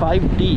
5D،